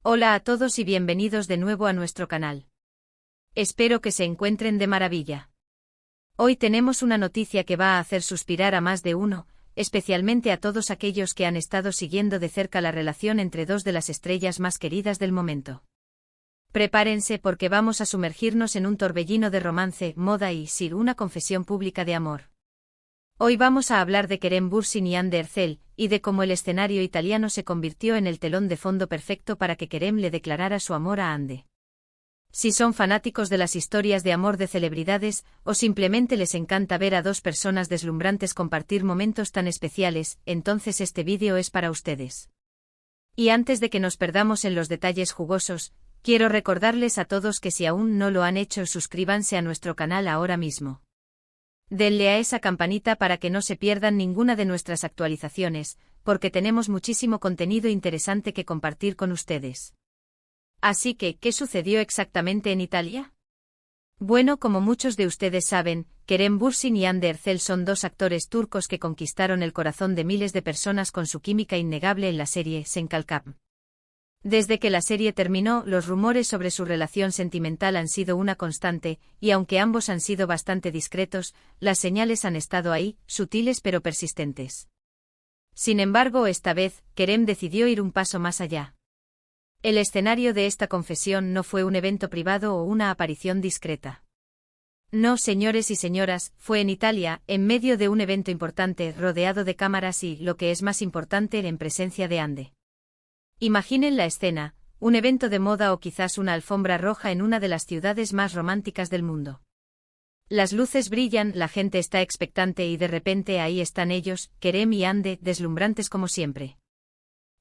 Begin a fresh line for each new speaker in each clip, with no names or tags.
Hola a todos y bienvenidos de nuevo a nuestro canal. Espero que se encuentren de maravilla. Hoy tenemos una noticia que va a hacer suspirar a más de uno, especialmente a todos aquellos que han estado siguiendo de cerca la relación entre dos de las estrellas más queridas del momento. Prepárense porque vamos a sumergirnos en un torbellino de romance, moda y, sí, una confesión pública de amor. Hoy vamos a hablar de Kerem Bürsin y Hande Erçel, y de cómo el escenario italiano se convirtió en el telón de fondo perfecto para que Kerem le declarara su amor a Hande. Si son fanáticos de las historias de amor de celebridades, o simplemente les encanta ver a dos personas deslumbrantes compartir momentos tan especiales, entonces este vídeo es para ustedes. Y antes de que nos perdamos en los detalles jugosos, quiero recordarles a todos que si aún no lo han hecho, suscríbanse a nuestro canal ahora mismo. Denle a esa campanita para que no se pierdan ninguna de nuestras actualizaciones, porque tenemos muchísimo contenido interesante que compartir con ustedes. Así que, ¿qué sucedió exactamente en Italia? Bueno, como muchos de ustedes saben, Kerem Bürsin y Hande Erçel son dos actores turcos que conquistaron el corazón de miles de personas con su química innegable en la serie Sen Kalkap. Desde que la serie terminó, los rumores sobre su relación sentimental han sido una constante, y aunque ambos han sido bastante discretos, las señales han estado ahí, sutiles pero persistentes. Sin embargo, esta vez, Kerem decidió ir un paso más allá. El escenario de esta confesión no fue un evento privado o una aparición discreta. No, señores y señoras, fue en Italia, en medio de un evento importante, rodeado de cámaras y, lo que es más importante, en presencia de Hande. Imaginen la escena, un evento de moda o quizás una alfombra roja en una de las ciudades más románticas del mundo. Las luces brillan, la gente está expectante y de repente ahí están ellos, Kerem y Hande, deslumbrantes como siempre.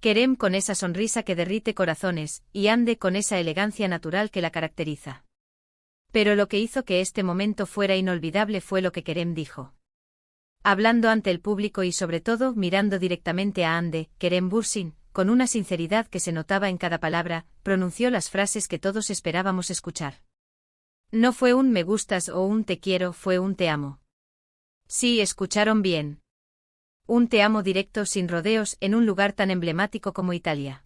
Kerem con esa sonrisa que derrite corazones, y Hande con esa elegancia natural que la caracteriza. Pero lo que hizo que este momento fuera inolvidable fue lo que Kerem dijo. Hablando ante el público y sobre todo mirando directamente a Hande, Kerem Bürsin, con una sinceridad que se notaba en cada palabra, pronunció las frases que todos esperábamos escuchar. No fue un me gustas o un te quiero, fue un te amo. Sí, escucharon bien. Un te amo directo sin rodeos en un lugar tan emblemático como Italia.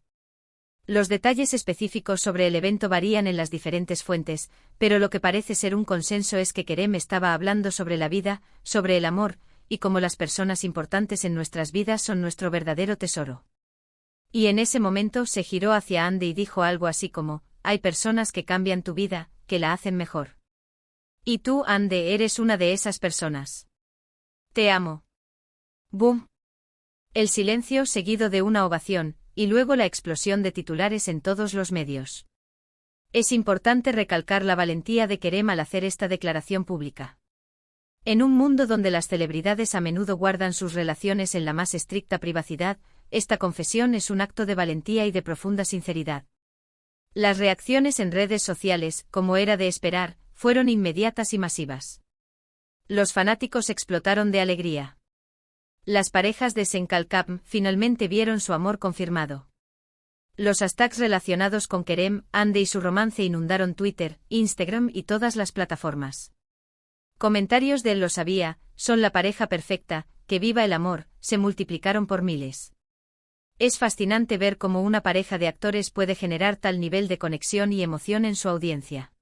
Los detalles específicos sobre el evento varían en las diferentes fuentes, pero lo que parece ser un consenso es que Kerem estaba hablando sobre la vida, sobre el amor, y cómo las personas importantes en nuestras vidas son nuestro verdadero tesoro. Y en ese momento se giró hacia Hande y dijo algo así como, hay personas que cambian tu vida, que la hacen mejor. Y tú, Hande, eres una de esas personas. Te amo. ¡Boom! El silencio seguido de una ovación, y luego la explosión de titulares en todos los medios. Es importante recalcar la valentía de Kerem al hacer esta declaración pública. En un mundo donde las celebridades a menudo guardan sus relaciones en la más estricta privacidad, esta confesión es un acto de valentía y de profunda sinceridad. Las reacciones en redes sociales, como era de esperar, fueron inmediatas y masivas. Los fanáticos explotaron de alegría. Las parejas de Sen Kalkap finalmente vieron su amor confirmado. Los hashtags relacionados con Kerem, Hande y su romance inundaron Twitter, Instagram y todas las plataformas. Comentarios de "lo sabía", "son la pareja perfecta", "que viva el amor", se multiplicaron por miles. Es fascinante ver cómo una pareja de actores puede generar tal nivel de conexión y emoción en su audiencia.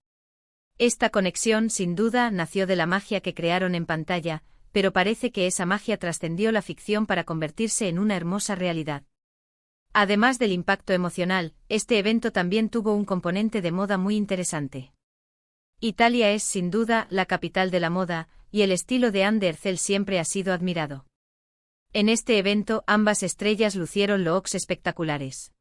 Esta conexión, sin duda, nació de la magia que crearon en pantalla, pero parece que esa magia trascendió la ficción para convertirse en una hermosa realidad. Además del impacto emocional, este evento también tuvo un componente de moda muy interesante. Italia es, sin duda, la capital de la moda, y el estilo de Hande Erçel siempre ha sido admirado. En este evento, ambas estrellas lucieron looks espectaculares.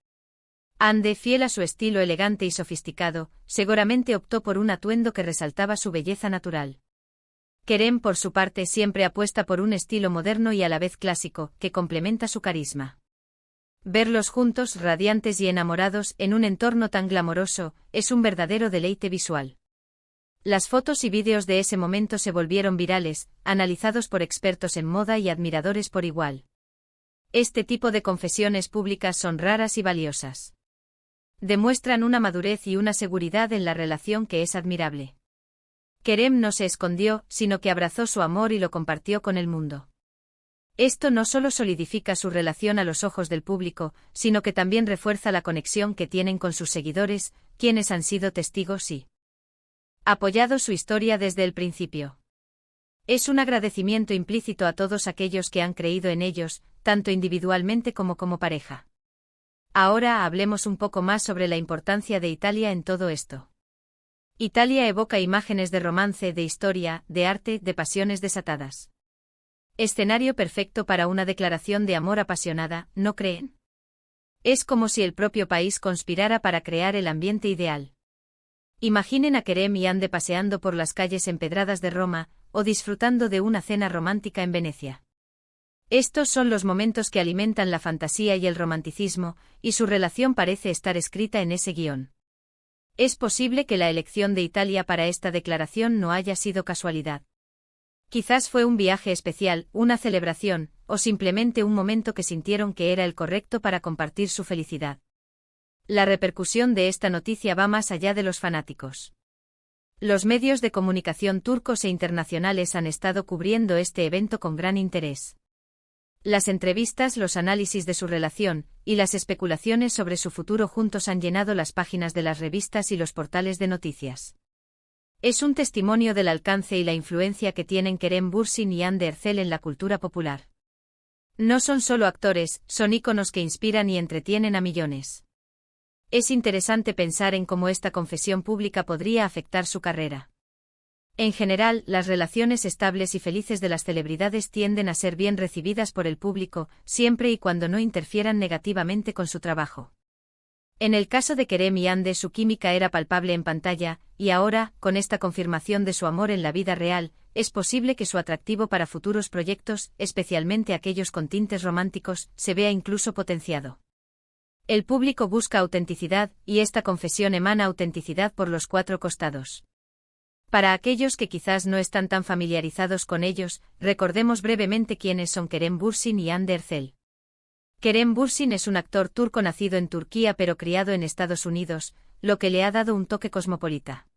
Hande, fiel a su estilo elegante y sofisticado, seguramente optó por un atuendo que resaltaba su belleza natural. Kerem, por su parte, siempre apuesta por un estilo moderno y a la vez clásico, que complementa su carisma. Verlos juntos, radiantes y enamorados, en un entorno tan glamoroso, es un verdadero deleite visual. Las fotos y vídeos de ese momento se volvieron virales, analizados por expertos en moda y admiradores por igual. Este tipo de confesiones públicas son raras y valiosas. Demuestran una madurez y una seguridad en la relación que es admirable. Kerem no se escondió, sino que abrazó su amor y lo compartió con el mundo. Esto no solo solidifica su relación a los ojos del público, sino que también refuerza la conexión que tienen con sus seguidores, quienes han sido testigos y apoyado su historia desde el principio. Es un agradecimiento implícito a todos aquellos que han creído en ellos, tanto individualmente como pareja. Ahora hablemos un poco más sobre la importancia de Italia en todo esto. Italia evoca imágenes de romance, de historia, de arte, de pasiones desatadas. Escenario perfecto para una declaración de amor apasionada, ¿no creen? Es como si el propio país conspirara para crear el ambiente ideal. Imaginen a Kerem y Ande paseando por las calles empedradas de Roma, o disfrutando de una cena romántica en Venecia. Estos son los momentos que alimentan la fantasía y el romanticismo, y su relación parece estar escrita en ese guión. Es posible que la elección de Italia para esta declaración no haya sido casualidad. Quizás fue un viaje especial, una celebración, o simplemente un momento que sintieron que era el correcto para compartir su felicidad. La repercusión de esta noticia va más allá de los fanáticos. Los medios de comunicación turcos e internacionales han estado cubriendo este evento con gran interés. Las entrevistas, los análisis de su relación, y las especulaciones sobre su futuro juntos han llenado las páginas de las revistas y los portales de noticias. Es un testimonio del alcance y la influencia que tienen Kerem Bürsin y Hande Erçel en la cultura popular. No son solo actores, son íconos que inspiran y entretienen a millones. Es interesante pensar en cómo esta confesión pública podría afectar su carrera. En general, las relaciones estables y felices de las celebridades tienden a ser bien recibidas por el público, siempre y cuando no interfieran negativamente con su trabajo. En el caso de Kerem y Hande, su química era palpable en pantalla, y ahora, con esta confirmación de su amor en la vida real, es posible que su atractivo para futuros proyectos, especialmente aquellos con tintes románticos, se vea incluso potenciado. El público busca autenticidad, y esta confesión emana autenticidad por los cuatro costados. Para aquellos que quizás no están tan familiarizados con ellos, recordemos brevemente quiénes son Kerem Bürsin y Hande Erçel. Kerem Bürsin es un actor turco nacido en Turquía pero criado en Estados Unidos, lo que le ha dado un toque cosmopolita.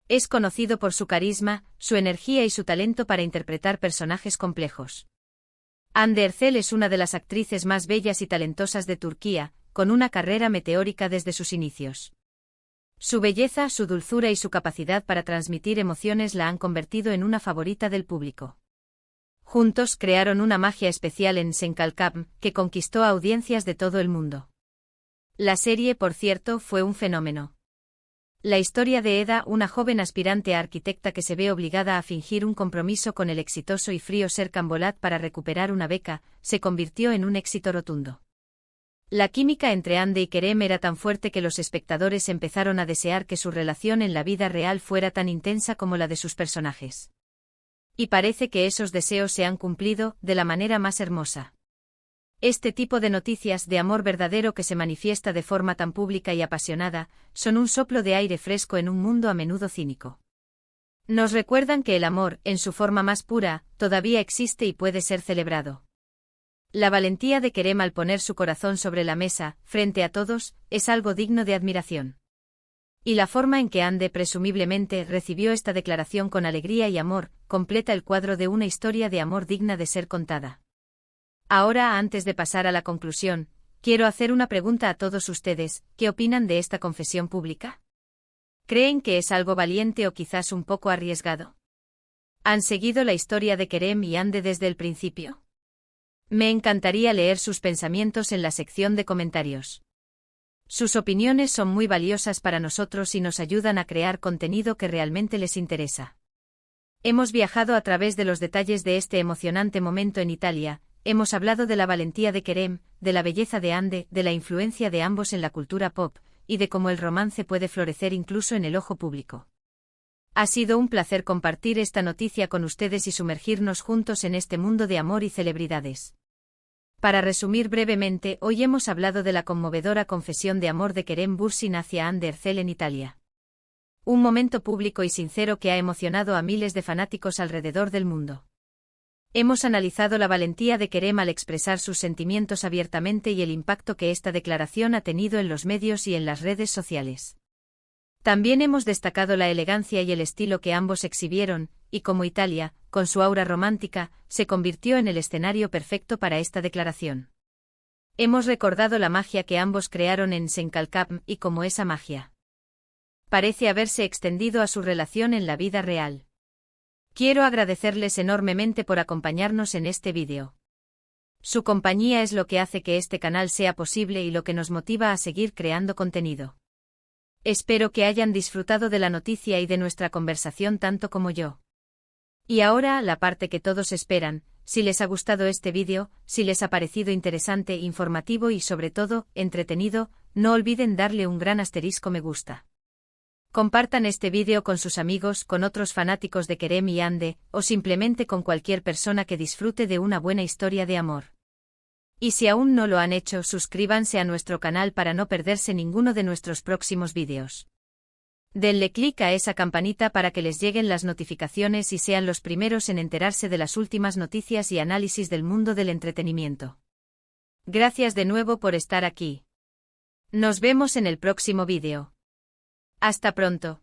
Es conocido por su carisma, su energía y su talento para interpretar personajes complejos. Hande Erçel es una de las actrices más bellas y talentosas de Turquía, con una carrera meteórica desde sus inicios. Su belleza, su dulzura y su capacidad para transmitir emociones la han convertido en una favorita del público. Juntos crearon una magia especial en Senkalkam, que conquistó a audiencias de todo el mundo. La serie, por cierto, fue un fenómeno. La historia de Eda, una joven aspirante a arquitecta que se ve obligada a fingir un compromiso con el exitoso y frío Serkan Bolat para recuperar una beca, se convirtió en un éxito rotundo. La química entre Hande y Kerem era tan fuerte que los espectadores empezaron a desear que su relación en la vida real fuera tan intensa como la de sus personajes. Y parece que esos deseos se han cumplido, de la manera más hermosa. Este tipo de noticias de amor verdadero que se manifiesta de forma tan pública y apasionada, son un soplo de aire fresco en un mundo a menudo cínico. Nos recuerdan que el amor, en su forma más pura, todavía existe y puede ser celebrado. La valentía de Kerem al poner su corazón sobre la mesa, frente a todos, es algo digno de admiración. Y la forma en que Hande presumiblemente recibió esta declaración con alegría y amor, completa el cuadro de una historia de amor digna de ser contada. Ahora, antes de pasar a la conclusión, quiero hacer una pregunta a todos ustedes: ¿qué opinan de esta confesión pública? ¿Creen que es algo valiente o quizás un poco arriesgado? ¿Han seguido la historia de Kerem y Hande desde el principio? Me encantaría leer sus pensamientos en la sección de comentarios. Sus opiniones son muy valiosas para nosotros y nos ayudan a crear contenido que realmente les interesa. Hemos viajado a través de los detalles de este emocionante momento en Italia, hemos hablado de la valentía de Kerem, de la belleza de Hande, de la influencia de ambos en la cultura pop, y de cómo el romance puede florecer incluso en el ojo público. Ha sido un placer compartir esta noticia con ustedes y sumergirnos juntos en este mundo de amor y celebridades. Para resumir brevemente, hoy hemos hablado de la conmovedora confesión de amor de Kerem Bürsin hacia Hande Erçel en Italia. Un momento público y sincero que ha emocionado a miles de fanáticos alrededor del mundo. Hemos analizado la valentía de Kerem al expresar sus sentimientos abiertamente y el impacto que esta declaración ha tenido en los medios y en las redes sociales. También hemos destacado la elegancia y el estilo que ambos exhibieron, y cómo Italia, con su aura romántica, se convirtió en el escenario perfecto para esta declaración. Hemos recordado la magia que ambos crearon en Senkalkam y cómo esa magia parece haberse extendido a su relación en la vida real. Quiero agradecerles enormemente por acompañarnos en este vídeo. Su compañía es lo que hace que este canal sea posible y lo que nos motiva a seguir creando contenido. Espero que hayan disfrutado de la noticia y de nuestra conversación tanto como yo. Y ahora, la parte que todos esperan: si les ha gustado este vídeo, si les ha parecido interesante, informativo y sobre todo, entretenido, no olviden darle un gran asterisco me gusta. Compartan este vídeo con sus amigos, con otros fanáticos de Kerem y Ande, o simplemente con cualquier persona que disfrute de una buena historia de amor. Y si aún no lo han hecho, suscríbanse a nuestro canal para no perderse ninguno de nuestros próximos vídeos. Denle clic a esa campanita para que les lleguen las notificaciones y sean los primeros en enterarse de las últimas noticias y análisis del mundo del entretenimiento. Gracias de nuevo por estar aquí. Nos vemos en el próximo vídeo. Hasta pronto.